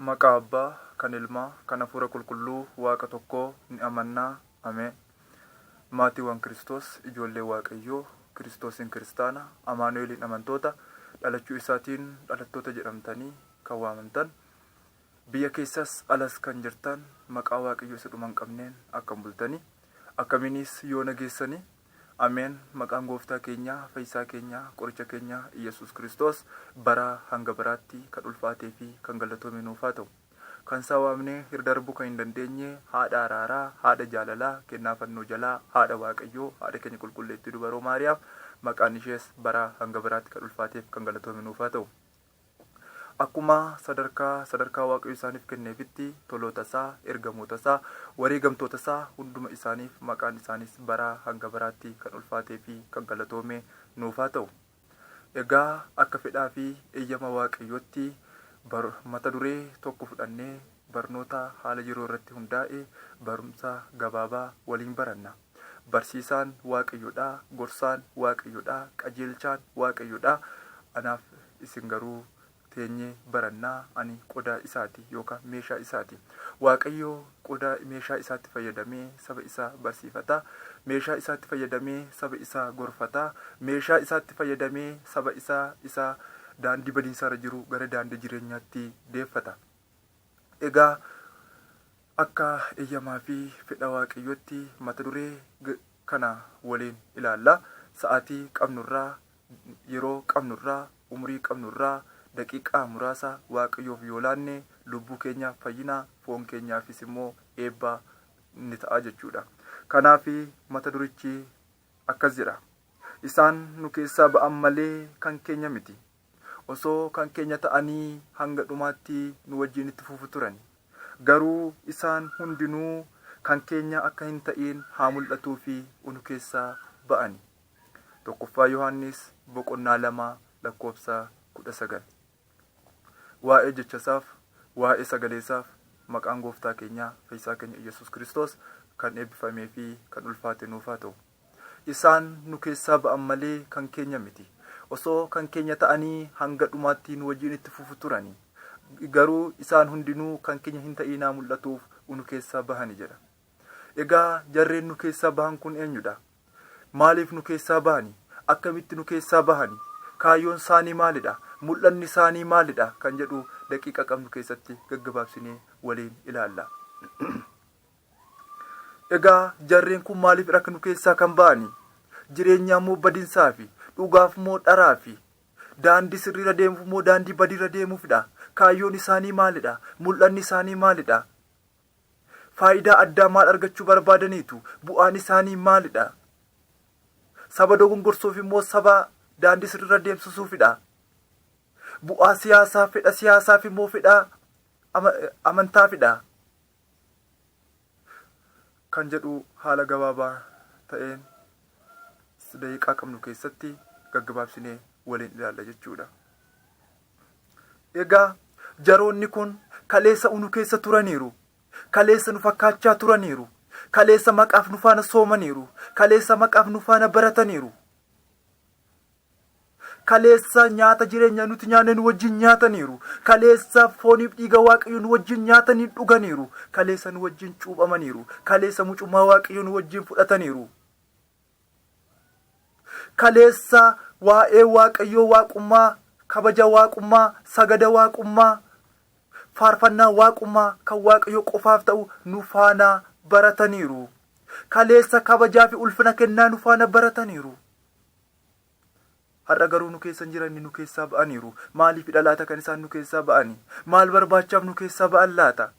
Maqaa Abbaa, kan Ilmaa, kan Hafuura Qulqulluu, Waaqa tokkoo ni amannaa. Ameen. Maatiiwwan Kiristoos, ijoollee Waaqayyoo, Kiristoosiin kiristaana, Amaanu'eeliin amantoota, dhalachuu isaatiin dhalattoota jedhamtanii kan waamamtan, biyya keessas alas kan jirtan, maqaa Waaqayyoo isa dhuma hin qabneen akkam bultanii, akkamiinis yoo nageessanii. Ameen. Maqaan Gooftaa keenyaa, Fayyisaa keenyaa, Qoricha keenyaa Iyesuus Kiristoos baraa hanga baraatti kan ulfaatee fi kan galatoome nuuf haa ta'u. Kan isaa waamnee hirdarbuu kan hin dandeenye, haadha araaraa, haadha jaalalaa, kennaa fannoo jalaa, haadha Waaqayyoo, haadha keenya qulqulleettii dubaroo Maariyaam, maqaan ishees baraa hanga baraatti kan ulfaateef kan galatoome nuuf haa ta'u. Akkuma sadarkaa Waaqayyo isaaniif kenneefitti toloota isaa, ergamoota isaa, wareegamtoota isaa hunduma isaaniif maqaan isaanis baraa hanga baraatti kan ulfaatee fi kan galatoome nuuf haa ta'u. Egaa akka fedhaa fi eeyyama Waaqayyootti mata duree tokko fudhannee barnoota haala yeroo irratti hundaa'e barumsa gabaabaa waliin baranna. Barsiisaan Waaqayyoodhaa, gorsaan Waaqayyoodhaa, qajeelchaan Waaqayyoodhaa. Anaaf isin garuu teenyee barannaa. Ani qodaa isaati yookaan meeshaa isaati. Waaqayyo qodaa meeshaa isaatti fayyadamee saba isaa barsiifata. Meeshaa isaatti fayyadamee saba isaa gorfata. Meeshaa isaatti fayyadamee saba isaa daandii badiinsaarra jiru gara daandii jireenyaatti deeffata. Egaa akka eeyyamaa fi fedha Waaqayyootti mata duree kana waliin ilaalla. Sa'aatii qabnurraa, yeroo qabnurraa, umurii qabnurraa, daqiiqaa muraasa Waaqayyoof yoo laanne lubbuu keenyaaf fayyina, foon keenyaafis immoo eebbaa ni ta'a jechuudha. Kanaaf mata durichi akkas jedha. Isaan nu keessaa ba'an malee kan keenya miti. Osoo kan keenya ta'anii hanga dhumaatti nu wajjin itti fufu turani. Garuu isaan hundinuu kan keenya akka hin ta'in haa mul'atuu fi nu keessaa ba'ani. 1 Yohaannis 2:19. Waa'ee jechasaaf, waa'ee sagaleesaaf maqaan Gooftaa keenyaa, Fayyisaa keenya Iyesuus Kiristoos kan eebbifamee fi kan ulfaate nuuf haa ta'u. Isaan nu keessaa ba'an malee kan keenya miti. Osoo kan keenya ta'anii hanga dhumaatti nu wajjin itti fufu turani. Garuu isaan hundinuu kan keenya hin ta'in haa mul'atuuf nu keessaa bahani jedha. Egaa jarreen nu keessaa bahan kun eenyudha? Maaliif nu keessaa bahani? Akkamitti nu keessaa bahani? Kaayyoon isaanii maalidha? Mul'anni isaanii maalidha? Kan jedhu daqiiqa qabnu keessatti gaggabaabsinee waliin ilaalla. Egaa jarreen kun maaliif akka nu keessaa kan bahani? Jireenyaa moo badiinsaa fi dhugaaf moo dharaa fi daandii sirriirra deemuuf moo daandii badiirra deemuufidha? Kaayyoon isaanii maalidha? Mul'anni isaanii maalidha? Faayidaa addaa maal argachuu barbaadaniitu? Bu'aan isaanii maalidha? Saba dogongorsuuf immoo saba daandii sirriirra deemsisuufidha? Bu'aa siyaasaa, fedha siyaasaaf immoo fedha amantaafidha? Kan jedhu haala gabaabaa ta'een daqiiqaa qabnu keessatti gaggabaabsinee waliin ilaalla jechuudha. Egaa jaroonni kun kaleessa nu keessa turaniiru. Kaleessa nu fakkaachaa turaniiru. Kaleessa maqaaf nu faana soomaniiru. Kaleessa maqaaf nu faana barataniiru. Kaleessa nyaata jireenya nuti nyaanne nu wajjin nyaataniiru. Kaleessa fooniif dhiiga Waaqayyo nu wajjin nyaatanii dhuganiiru. Kaleessa nu wajjin cuuphamaniiru. Kaleessa mucummaa Waaqayyo nu wajjin fudhataniiru. Kaleessa waa'ee Waaqayyoo waaqummaa, kabaja waaqummaa, sagada waaqummaa, faarfannaa waaqummaa kan Waaqayyoo qofaaf ta'u nu faana barataniiru. Kaleessa kabajaa fi ulfina kennaa nu faana barataniiru. Har'a garuu nu keessa hin jiran, nu keessaa ba'aniiru. Maaliifidha laata kan isaan nu keessaa ba'ani? Maal barbaachaaf nu keessaa ba'an laata?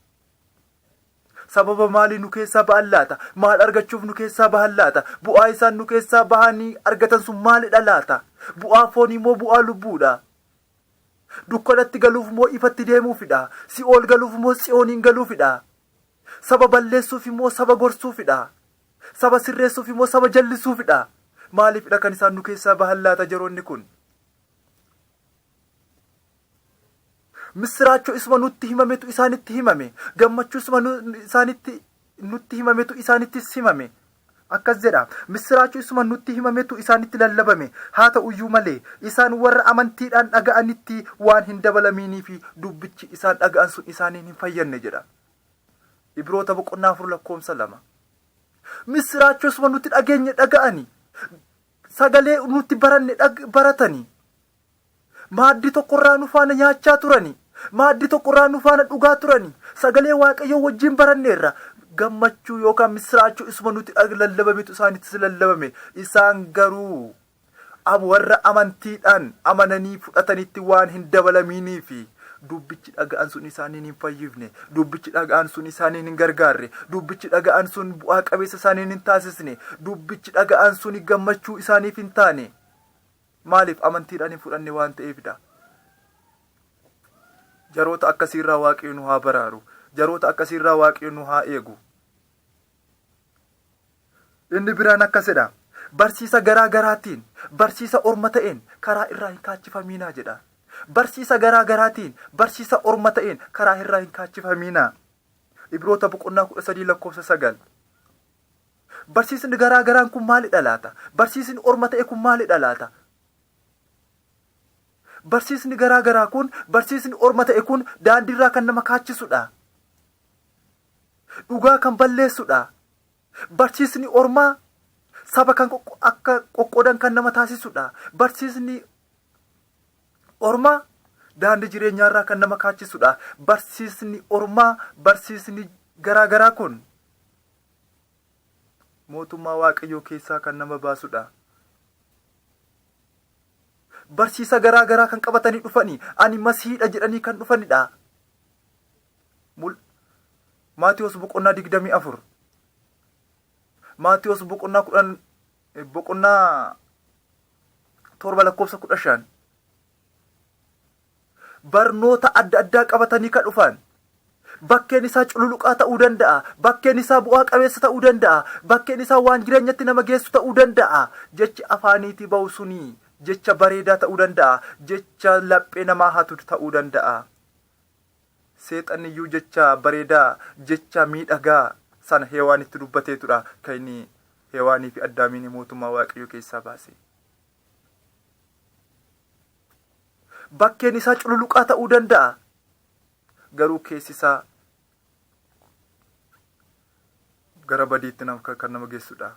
Sababa maalii nu keessaa ba'an laata? Maal argachuuf nu keessaa bahan laata? Bu'aa isaan nu keessaa bahanii argatan sun maalidha laata? Bu'aa foonii moo bu'aa lubbuudha? Dukkanatti galuuf moo ifatti deemuufidha? Si'ool galuuf moo tsiyooniin galuufidha? Saba balleessuuf moo saba gorsuufidha? Saba sirreessuuf moo saba jallisuufidha? Maaliifidha kan isaan nu keessaa bahan laata jaroonni kun? Misraachoo isuma nutti himametu isaanitti himame. Gammachuu isuma nutti himametu isaanittis himame. akkas jedha. Misiraachuu isuma nutti himametu isaanitti lallabame. Haa ta'uyyuu malee isaan warra amantiidhaan dhaga'anitti waan hin dabalamanii fi dubbichi isaan dhaga'an sun isaaniin hin fayyadne jedha. Ibroota boqonnaa 4:2. Misiraachuu isuma nutti dhageenye dhaga'ani. Sagalee nutti baranne baratani. Maaddii tokkorraa nu faana nyaachaa turani. Maaddii tokkorraa nu faana dhugaa turani. Sagalee Waaqayyoo wajjin baranneerra. Gammachuu yookaan misiraachuu isuma nuti lallabametu isaanitti lallabame. Isaan garuu warra amantiidhaan amananii fudhatanitti waan hin dabalamanii fi dubbichi dhaga'an sun isaaniin hin fayyifne. Dubbichi dhaga'an sun isaaniin hin gargaarre. Dubbichi dhaga'an sun bu'aa qabeessa isaaniin hin taasisne. Dubbichi dhaga'an sun gammachuu isaaniif hin taane. Maaliif amantiidhaan hin fudhanne waan ta'eefidha. Jaroota akkasiirraa Waaqayyo nu haa baraaru. Jaroota akkasiirraa Waaqayyo nu haa eegu. Inni biraan akkasidha. Barsiisa garaa garaatiin, barsiisa orma ta'een karaa irraa hin kaachifaminaa jedha. Barsiisa garaa garaatiin, barsiisa orma ta'een karaa irraa hin kaachifaminaa. Ibroota boqonnaa 13:9. Barsiisni garaa garaan kun maalidha laata? Barsiisni orma ta'e kun maalidha laata? Barsiisni garaa garaa kun, barsiisni orma ta'e kun daandiirraa kan nama kaachisudha. Dhugaa kan balleessudha. Barsiisni ormaa saba kan akka qoqqoodan kan nama taasisudha. Barsiisni ormaa daandii jireenyaarraa kan nama kaachisudha. Barsiisni ormaa, barsiisni garaa garaa kun mootummaa Waaqayyoo keessaa kan nama baasudha. Barsiisa garaa garaa kan qabatanii dhufanii ani masiihidha jedhanii kan dhufanidha. Maatiyos boqonnaa 24. Maatiyos boqonnaa 7:15. Barnoota adda addaa qabatanii kan dhufan. Bakkeen isaa cululuqaa ta'uu danda'a. Bakkeen isaa bu'aa qabeessa ta'uu danda'a. Bakkeen isaa waan jireenyatti nama geessu ta'uu danda'a. Jechi afaaniitii ba'u sunii jecha bareedaa ta'uu danda'a. Jecha laphee namaa hatu ta'uu danda'a. Seexanniyyuu jecha bareedaa, jecha miidhagaa sana Hewaanitti dubbateetudha kan inni Hewaanii fi Addaamiin mootummaa Waaqayyoo keessaa baase. Bakkeen isaa cululuqaa ta'uu danda'a. Garuu keessi isaa gara badiitti kan nama geessudha.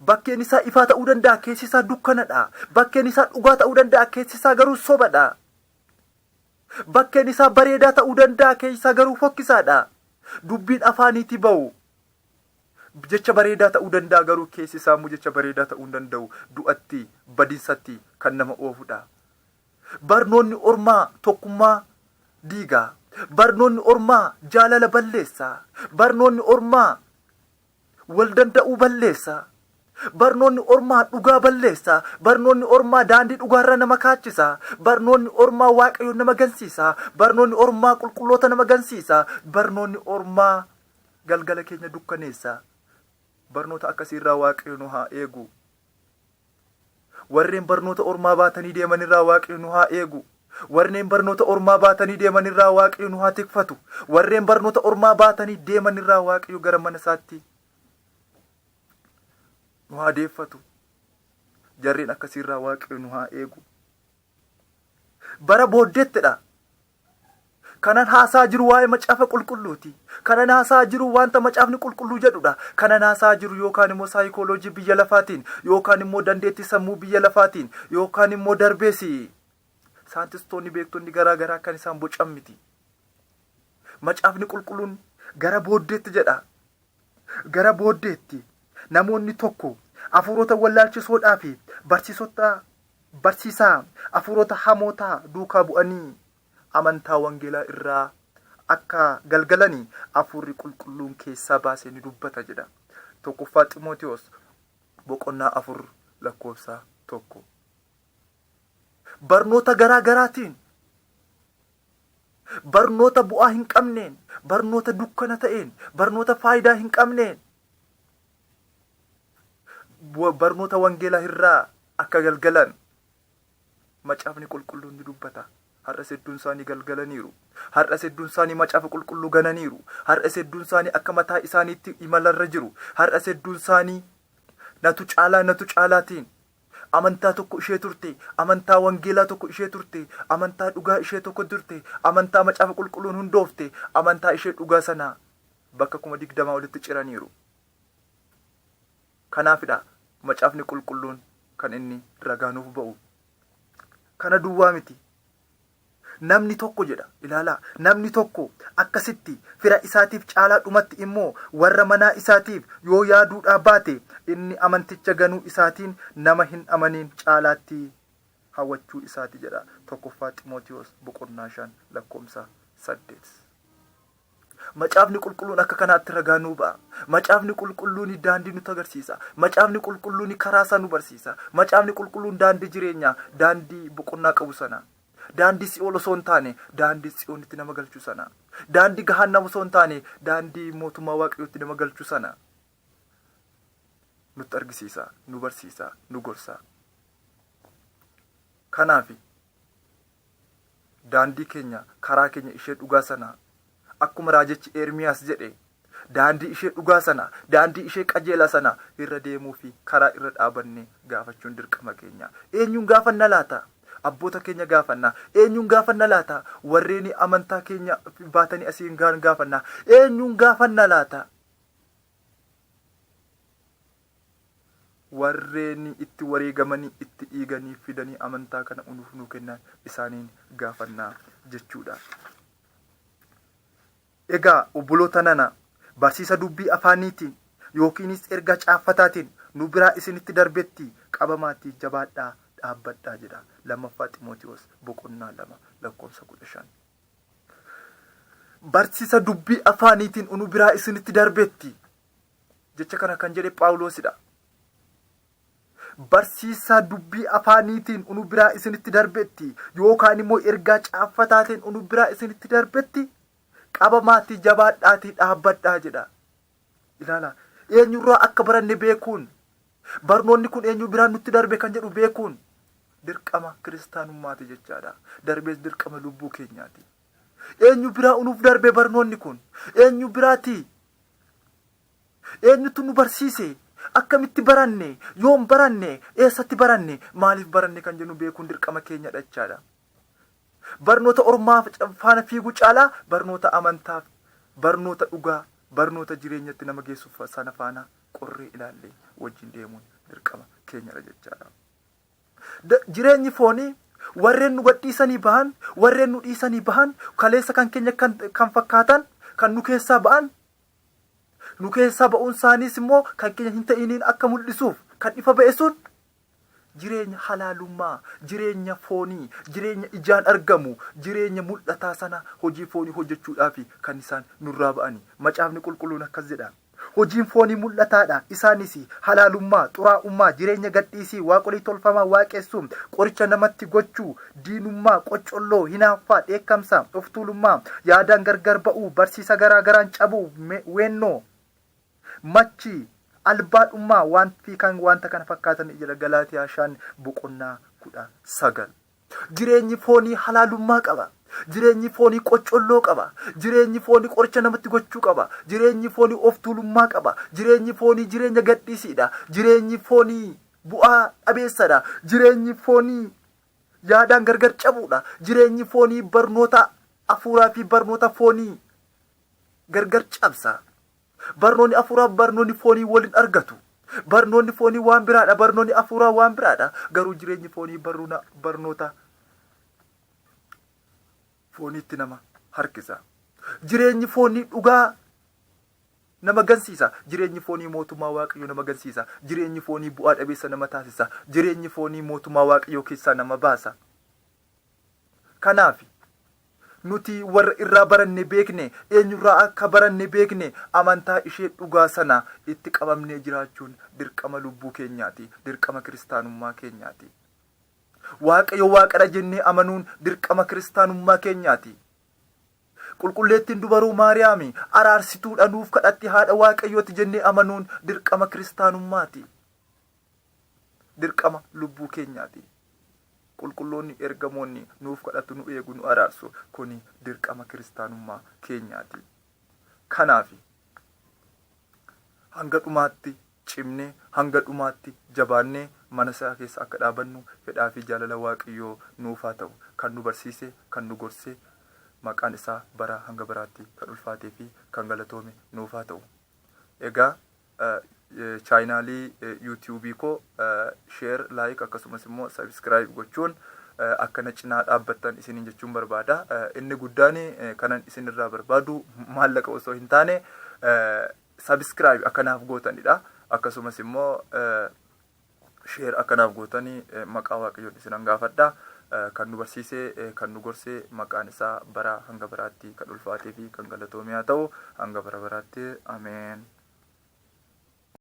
Bakkeen isaa ifaa ta'uu danda'a, keessi isaa dukkanadha. Bakkeen isaa dhugaa ta'uu danda'a, keessi isaa garuu sobadha. Bakkeen isaa bareedaa ta'uu danda'a, keessi isaa garuu fokkisaadha. Dubbiin afaaniitii ba'u jecha bareedaa ta'uu danda'a, garuu keessi isaa immoo jecha bareedaa ta'uu hin danda'u. Du'atti, badiinsatti kan nama oofudha. Barnoonni ormaa tokkummaa diigaa. Barnoonni ormaa jaalala balleessa. Barnoonni ormaa wal danda'uu balleessa. Barnoonni ormaa dhugaa balleessa. Barnoonni ormaa daandii dhugaarra nama kaachisa. Barnoonni ormaa Waaqayyoon nama gansiisa. Barnoonni ormaa qulqulloota nama gansiisa. Barnoonni ormaa galgala keenya dukkaneessa. Barnoota akkasiirraa Waaqayyo nu haa eegu. Warreen barnoota ormaa baatanii deemanirraa Waaqayyo nu haa eegu. Warreen barnoota ormaa baatanii deemanirraa Waaqayyo nu haa tikfatu. Warreen barnoota ormaa baatanii deemanirraa Waaqayyo gara mana isaatti nu haa deeffatu. Jarreen akkasiirraa Waaqayyo nu haa eegu. Bara booddeettidha. Kanan haasaa jiru waa'ee macaafa qulqulluuti. Kanan haasaa jiru wanta macaafni qulqulluu jedhudha. Kanan haasaa jiru yookaan immoo saayikooloojii biyya lafaatiin, yookaan immoo dandeettii sammuu biyya lafaatiin, yookaan immoo darbeesi saayintistoonni beektonni garaa garaa kan isaan bocan miti. Macaafni qulqulluun gara booddeetti jedha. Gara booddeetti namoonni tokko hafuurota wallaalchisoodhaa fi barsiisaa hafuurota hamootaa duukaa bu'anii amantaa wangeelaa irraa akka galgalanii hafuurri qulqulluun keessaa baasee ni dubbata jedha. Tokkoffaa Ximootiyoos boqonnaa 4:1. Barnoota garaa garaatiin, barnoota bu'aa hin qabneen, barnoota dukkana ta'een, barnoota faayidaa hin qabneen, barnoota wangeelaa irraa akka galgalan macaafni qulqulluun ni dubbata. Har'as hedduun isaanii galgalaniiru. Har'as hedduun isaanii macaafa qulqulluu gananiiru. Har'as hedduun isaanii akka mataa isaaniitti imalarra jiru. Har'as hedduun isaanii natu caalaatiin amantaa tokko ishee turte, amantaa wangeelaa tokko ishee turte, amantaa dhugaa ishee tokko turte, amantaa macaafa qulqulluun hundoofte, amantaa ishee dhugaa sanaa bakka 20 walitti ciraniiru. Kanaafidha macaafni qulqulluun kan inni ragaanuuf ba'u. Kana duwwaa miti. Namni tokko jedha ilaalaa, namni tokko akkasitti fira isaatiif caalaa dhumatti immoo warra manaa isaatiif yoo yaaduudhaa baate inni amanticha ganuu isaatiin nama hin amaniin caalaatti hawwachuu isaati jedha. 1 Ximootiyoos 5:8. Macaafni qulqulluun akka kanaatti ragaa nuu ba'a. Macaafni qulqulluun daandii nutti agarsiisa. Macaafni qulqulluun karaa isaa nu barsiisa. Macaafni qulqulluun daandii jireenyaa, daandii boqonnaa qabu sana. Daandii si'ool osoo hin taane daandii tsiyoonitti nama galchuu sana. Daandii gahaannam osoo hin taane daandii mootummaa waaqayyootti nama galchuu sana nutti argisiisa, nu barsiisa, nu gorsa. Kanaaf daandii keenya, karaa keenya ishee dhugaa sana akkuma raajichi Ermiyaas jedhe daandii ishee dhugaa sana, daandii ishee qajeelaa sana irra deemuu fi karaa irra dhaabannee gaafachuun dirqama keenya. Eenyuun gaafanna laata? Abboota keenya gaafanna. Eenyuun gaafanna laata? Warreen amantaa keenya baatanii asiin gaafanna. Eenyuun gaafanna laata? Warreen itti wareegamanii, itti dhiiganii fidanii amantaa kana nuuf nu kennan isaaniin gaafanna jechuudha. Egaa obboloota nana barsiisa dubbii afaaniitiin yookiinis erga caaffataatiin nu biraa isinitti darbetti qabamaatii jabaadhaa dhaabbadhaa jedha. 2 Ximootiyoos 2:15. Barsiisa dubbii afaaniitiin nu biraa isinitti darbetti jecha kana kan jedhe Phaawulosidha. Barsiisa dubbii afaaniitiin nu biraa isinitti darbetti yookaan immoo ergaa caaffataatiin nu biraa isinitti darbetti qabamaatii jabaadhaatii dhaabbadhaa jedha. Ilaala, eenyurraa akka baranne beekuun, barnoonni kun eenyu biraan nutti darbe kan jedhu beekuun dirqama kiristaanummaati jechaadha. Darbees dirqama lubbuu keenyaati. Eenyu biraa nuuf darbe barnoonni kun? Eenyu biraati? Eenyutu nu barsiise? Akkamitti baranne? Yoom baranne? Eessatti baranne? Maaliif baranne kan jennu beekuun dirqama keenyadha jechaadha. Barnoota ormaa faana fiiguu caalaa barnoota amantaaf, barnoota dhugaa, barnoota jireenyatti nama geessuuf sana faana qorree ilaallee wajjin deemuun dirqama keenyadha jechaadha. Jireenyi foonii warreen nu gadhiisanii bahan, warreen nu dhiisanii bahan, kaleessa kan keenya kan fakkaatan, kan nu keessaa ba'an, nu keessaa ba'uun isaaniis immoo kan keenya hin ta'iniin akka mul'isuuf kan ifa ba'e sun jireenya halaalummaa, jireenya foonii, jireenya ijaan argamu, jireenya mul'ataa sana hojii foonii hojjechuudhaaf kan isaan nurraa ba'ani. Macaafni qulqulluun akkas jedha. Hojiin foonii mul'ataadha. Isaanis halaalummaa, xuraa'ummaa, jireenya gadhiisii, waaqolii tolfamaa waaqessuu, qoricha namatti gochuu, diinummaa, qoccolloo, hinaaffaa, dheekkamsa, of tuulummaa, yaadaan gargar ba'uu, barsiisa garaa garaan cabuu, weennoo, machi, albaadhummaa wanta kana fakkaatan jedha Galaatiyaa 5:19. Jireenyi foonii halaalummaa qaba. Jireenyi foonii qoccolloo qaba. Jireenyi foonii qoricha namatti gochuu qaba. Jireenyi foonii of tuulummaa qaba. Jireenyi foonii jireenya gadhiisiidha. Jireenyi foonii bu'aa dhabeessadha. Jireenyi foonii yaadaan gargar cabuudha. Jireenyi foonii barnoota afuuraa fi barnoota foonii gargar cabsa. Barnoonni afuuraaf barnoonni foonii waliin argatu. Barnoonni foonii waan biraadha. Barnoonni afuuraa waan biraadha. Garuu jireenyi foonii barnoota fooniitti nama harkisa. Jireenyi foonii dhugaa nama gansiisa. Jireenyi foonii mootummaa waaqayyoo nama gansiisa. Jireenyi foonii bu'aa dhabeessa nama taasisa. Jireenyi foonii mootummaa waaqayyoo keessaa nama baasa. Kanaaf nuti warra irraa baranne beekne, eenyurraa akka baranne beekne, amantaa ishee dhugaa sana itti qabamnee jiraachuun dirqama lubbuu keenyaati. Dirqama kiristaanummaa keenyaati. Waaqayyo waaqadha jennee amanuun dirqama kiristaanummaa keenyaati. Qulqulleettiin dubaruu Maariyaami araarsituudha nuuf kadhatti haadha waaqayyooti jennee amanuun dirqama kiristaanummaati. Dirqama lubbuu keenyaati. Qulqulloonni ergamoonni nuuf kadhatu, nu eegu, nu araarsu kuni dirqama kiristaanummaa keenyaati. Kanaaf hanga dhumaatti cimnee hanga dhumaatti jabaannee mana isaa keessa akka dhaabannu fedhaa fi jaalala Waaqayyoo nuuf haa ta'u. Kan nu barsiise, kan nu gorsee, maqaan isaa bara hanga baraatti kan ulfaatee fi kan galatoome nuuf haa ta'u. Egaa chaayinaalii yuutuubii koo sheer, laayik akkasumas immoo sabiskiraayib gochuun akkana cinaa dhaabbattan isiniin jechuun barbaada. Inni guddaan kanan isinirraa barbaadu maallaqa osoo hin taane sabiskiraayib akkanaaf gootanidha. Akkasumas immoo sheer akkanaaf gootanii maqaa Waaqayyoon isinan gaafadha. Kan nu barsiisee, kan nu gorsee, maqaan isaa bara hanga baraatti kan ulfaatee fi kan galatoome haa ta'u. Hanga bara baraatti. Ameen.